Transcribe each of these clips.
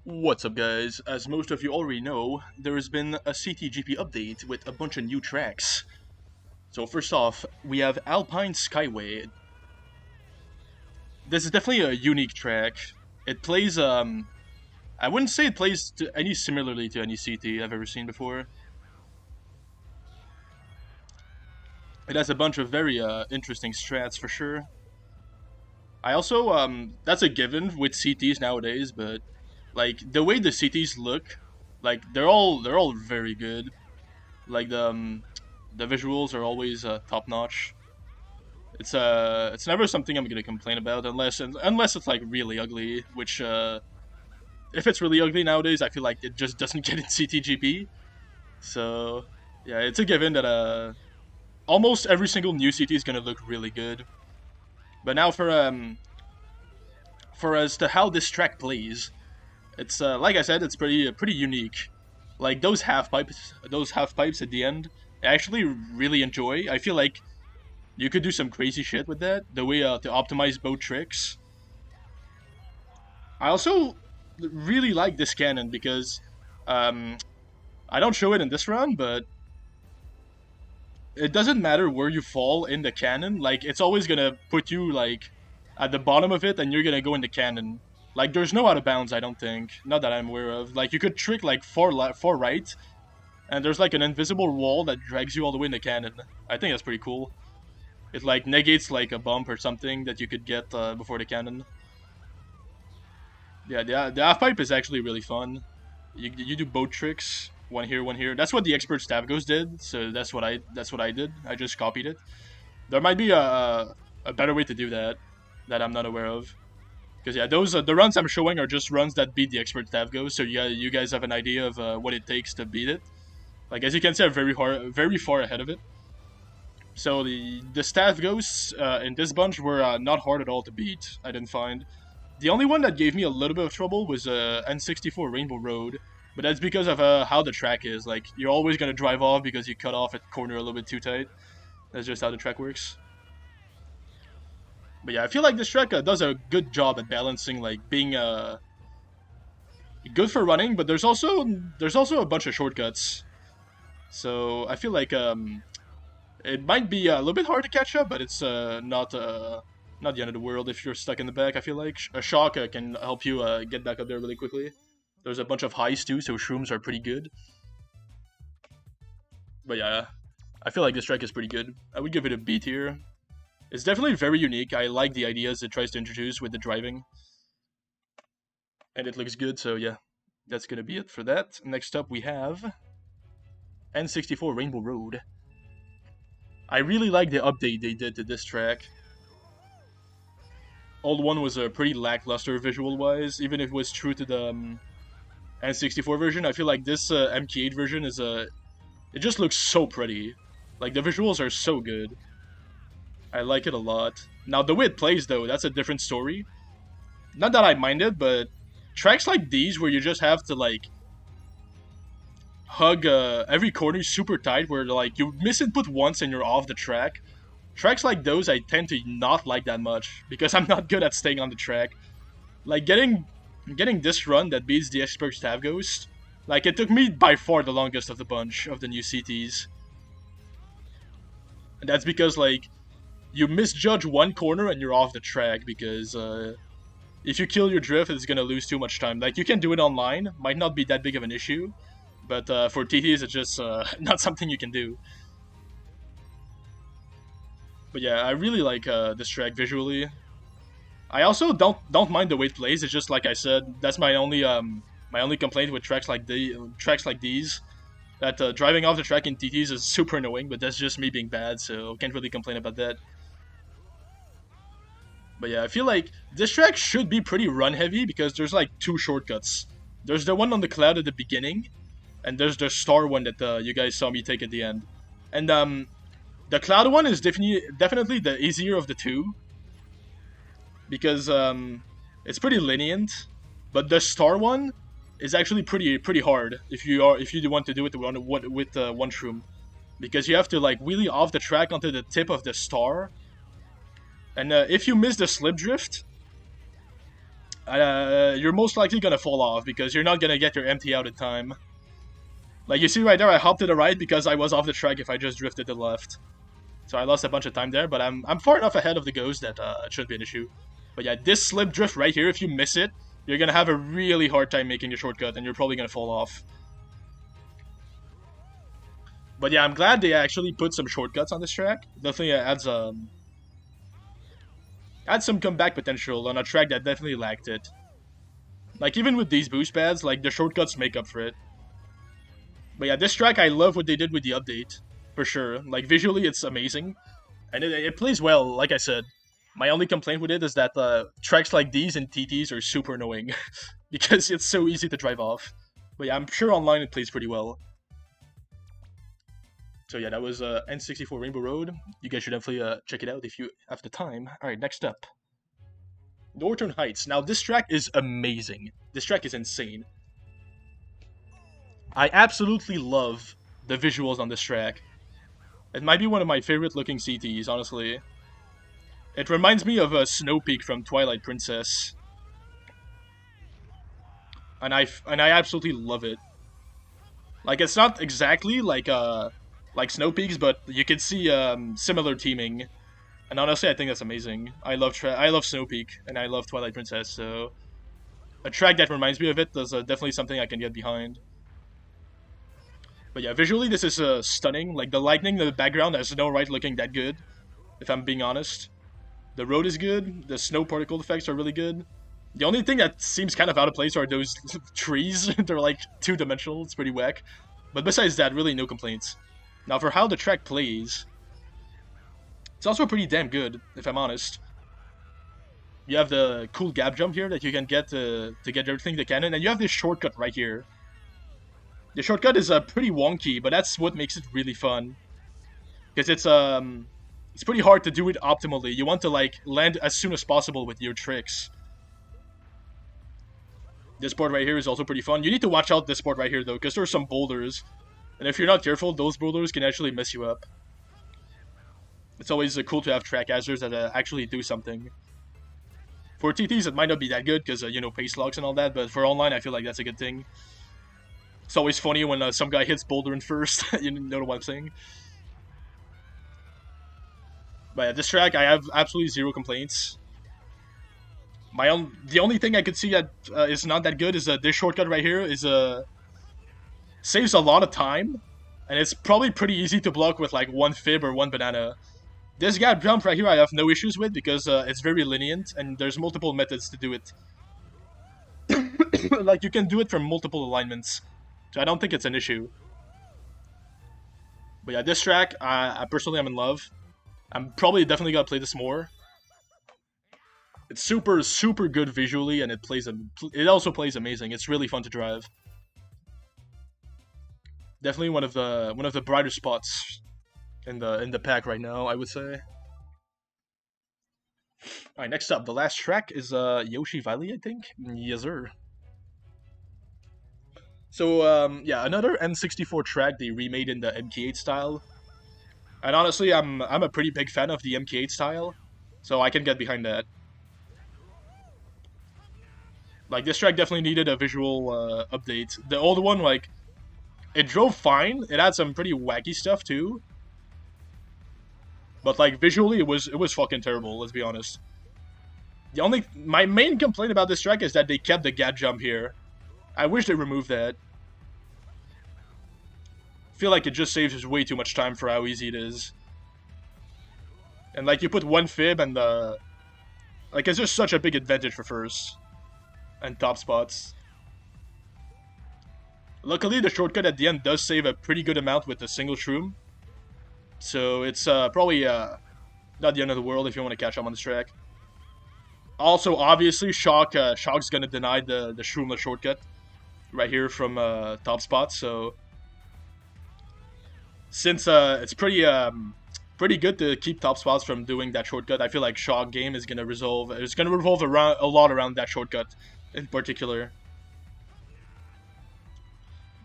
What's up, guys? As most of you already know, there has been a CTGP update with a bunch of new tracks. So first off, we have Alpine Skyway. This is definitely a unique track. It plays, I wouldn't say it plays to any similarly to any CT I've ever seen before. It has a bunch of very interesting strats for sure. I also, that's a given with CTs nowadays, but like the way the CTs look, like they're all very good. Like the visuals are always top notch. It's never something I'm gonna complain about unless it's like really ugly. Which if it's really ugly nowadays, I feel like it just doesn't get in CTGP. So yeah, it's a given that almost every single new CT is gonna look really good. But now for as to how this track plays, it's like I said, it's pretty unique. Like those half pipes at the end, I actually really enjoy. I feel like you could do some crazy shit with that. The way to optimize both tricks. I also really like this cannon because um, I don't show it in this run, but it doesn't matter where you fall in the cannon. Like it's always gonna put you like at the bottom of it, and you're gonna go in the cannon. Like there's no out of bounds. I don't think, not that I'm aware of. Like you could trick like far right, and there's like an invisible wall that drags you all the way in the cannon. I think that's pretty cool. It like negates like a bump or something that you could get before the cannon. Yeah, the half pipe is actually really fun. You do both tricks, one here, one here. That's what the expert staff goes did. So that's what I did. I just copied it. There might be a better way to do that that I'm not aware of. Because yeah, those the runs I'm showing are just runs that beat the expert staff goes. So yeah, you guys have an idea of what it takes to beat it. Like as you can see, I'm very far ahead of it. So the staff ghosts in this bunch were not hard at all to beat. I didn't find. The only one that gave me a little bit of trouble was N64 Rainbow Road, but that's because of how the track is. Like you're always gonna drive off because you cut off at the corner a little bit too tight. That's just how the track works. But yeah, I feel like this track does a good job at balancing, like being good for running, but there's also a bunch of shortcuts. So I feel like it might be a little bit hard to catch up, but it's not the end of the world if you're stuck in the back. I feel like a shock can help you get back up there really quickly. There's a bunch of highs too, so shrooms are pretty good. But yeah, I feel like this track is pretty good. I would give it a B tier. It's definitely very unique. I like the ideas it tries to introduce with the driving, and it looks good. So yeah, that's gonna be it for that. Next up we have N64 Rainbow Road. I really like the update they did to this track. Old one was pretty lackluster visual-wise, even if it was true to the N64 version. I feel like this MK8 version is it just looks so pretty. Like the visuals are so good. I like it a lot. Now the way it plays though, that's a different story. Not that I mind it, but tracks like these where you just have to like hug every corner super tight, where like you miss input once and you're off the track. Tracks like those I tend to not like that much because I'm not good at staying on the track. Like getting this run that beats the expert staff ghost, like it took me by far the longest of the bunch of the new CTs. And that's because like you misjudge one corner and you're off the track because if you kill your drift, it's gonna lose too much time. Like you can do it online, might not be that big of an issue, but for TTs it's just not something you can do. But yeah, I really like this track visually. I also don't mind the way it plays. It's just like I said, that's my only complaint with tracks like these. That driving off the track in TTs is super annoying, but that's just me being bad, so can't really complain about that. But yeah, I feel like this track should be pretty run heavy because there's like two shortcuts. There's the one on the cloud at the beginning, and there's the star one that you guys saw me take at the end. And the cloud one is definitely the easier of the two because it's pretty lenient, but the star one is actually pretty hard if you want to do it with one shroom, because you have to like wheelie off the track onto the tip of the star, and if you miss the slip drift, you're most likely gonna fall off because you're not gonna get your MT out in time. Like you see right there, I hopped to the right because I was off the track if I just drifted to the left. So I lost a bunch of time there, but I'm far enough ahead of the ghost that it shouldn't be an issue. But yeah, this slip drift right here, if you miss it, you're gonna have a really hard time making the shortcut, and you're probably gonna fall off. But yeah, I'm glad they actually put some shortcuts on this track. Definitely adds some comeback potential on a track that definitely lacked it. Like even with these boost pads, like the shortcuts make up for it. But yeah, this track I love what they did with the update, for sure. Like visually, it's amazing, and it plays well. Like I said, my only complaint with it is that tracks like these and TTs are super annoying because it's so easy to drive off. But yeah, I'm sure online it plays pretty well. So yeah, that was N64 Rainbow Road. You guys should definitely check it out if you have the time. All right, next up, Northern Heights. Now this track is amazing. This track is insane. I absolutely love the visuals on this track. It might be one of my favorite looking CTs, honestly. It reminds me of a Snow Peak from Twilight Princess. And I absolutely love it. Like it's not exactly like Snow Peaks, but you can see similar teaming. And honestly, I think that's amazing. I love Snow Peak and I love Twilight Princess, so a track that reminds me of it is definitely something I can get behind. But yeah, visually this is stunning. Like the lightning in the background has no right looking that good, if I'm being honest. The road is good. The snow particle effects are really good. The only thing that seems kind of out of place are those trees. They're like two-dimensional. It's pretty whack. But besides that, really no complaints. Now for how the track plays, it's also pretty damn good, if I'm honest. You have the cool gap jump here that you can get to get everything to cannon, and you have this shortcut right here. The shortcut is pretty wonky, but that's what makes it really fun. Because it's pretty hard to do it optimally. You want to like land as soon as possible with your tricks. This part right here is also pretty fun. You need to watch out this part right here though, because there's some boulders. And if you're not careful, those boulders can actually mess you up. It's always cool to have track hazards that actually do something. For TTs, it might not be that good because, you know, pace locks and all that, but for online, I feel like that's a good thing. It's always funny when some guy hits boulder in first. You know what I'm saying? But yeah, this track, I have absolutely zero complaints. The only thing I could see that is not that good is this shortcut right here is saves a lot of time, and it's probably pretty easy to block with like one fib or one banana. This gap jump right here I have no issues with because it's very lenient and there's multiple methods to do it. Like you can do it from multiple alignments, so I don't think it's an issue. But yeah, this track, I personally am in love. I'm probably definitely gonna play this more. It's super, super good visually, and it also plays amazing. It's really fun to drive. Definitely one of the brighter spots in the pack right now, I would say. All right, next up, the last track is Yoshi Valley, I think. Yes, sir. So yeah, another N64 track they remade in the MK8 style. And honestly, I'm a pretty big fan of the MK8 style, so I can get behind that. Like this track definitely needed a visual update. The old one, like, it drove fine. It had some pretty wacky stuff too. But like visually, it was fucking terrible. Let's be honest. My main complaint about this track is that they kept the gap jump here. I wish they removed that. I feel like it just saves way too much time for how easy it is. And like you put one fib and like it's just such a big advantage for first and top spots. Luckily, the shortcut at the end does save a pretty good amount with a single shroom. So it's probably not the end of the world if you want to catch up on this track. Also, obviously, Shock's gonna deny the shroomless shortcut right here from top spots. So since it's pretty good to keep top spots from doing that shortcut, I feel like Shock game is gonna revolve around a lot around that shortcut in particular.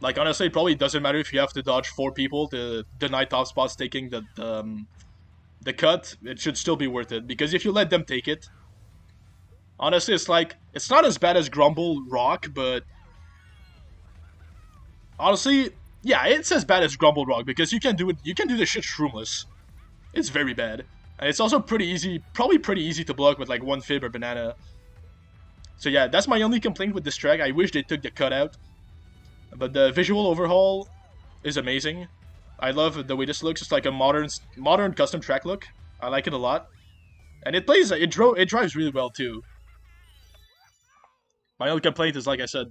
Like honestly, it probably doesn't matter if you have to dodge 4 people to deny top spots taking the cut. It should still be worth it because if you let them take it, Honestly, it's not as bad as Grumble Rock, but honestly, yeah, it's as bad as Grumble Rock because you can do it. You can do this shit shroomless. It's very bad, and it's also pretty easy. Probably pretty easy to block with like one fib or banana. So yeah, that's my only complaint with this track. I wish they took the cut out, but the visual overhaul is amazing. I love the way this looks. It's like a modern custom track look. I like it a lot, and it drives really well too. My only complaint is, like I said,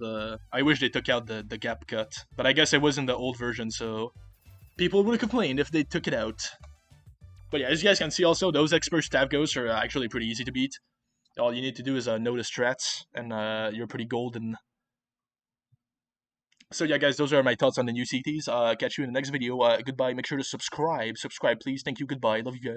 I wish they took out the gap cut, but I guess it was in the old version, so people would complain if they took it out. But yeah, as you guys can see, also those expert stab ghosts are actually pretty easy to beat. All you need to do is know the strats, and you're pretty golden. So yeah, guys, those are my thoughts on the new CTs. Catch you in the next video. Goodbye. Make sure to subscribe. Subscribe, please. Thank you. Goodbye. Love you guys.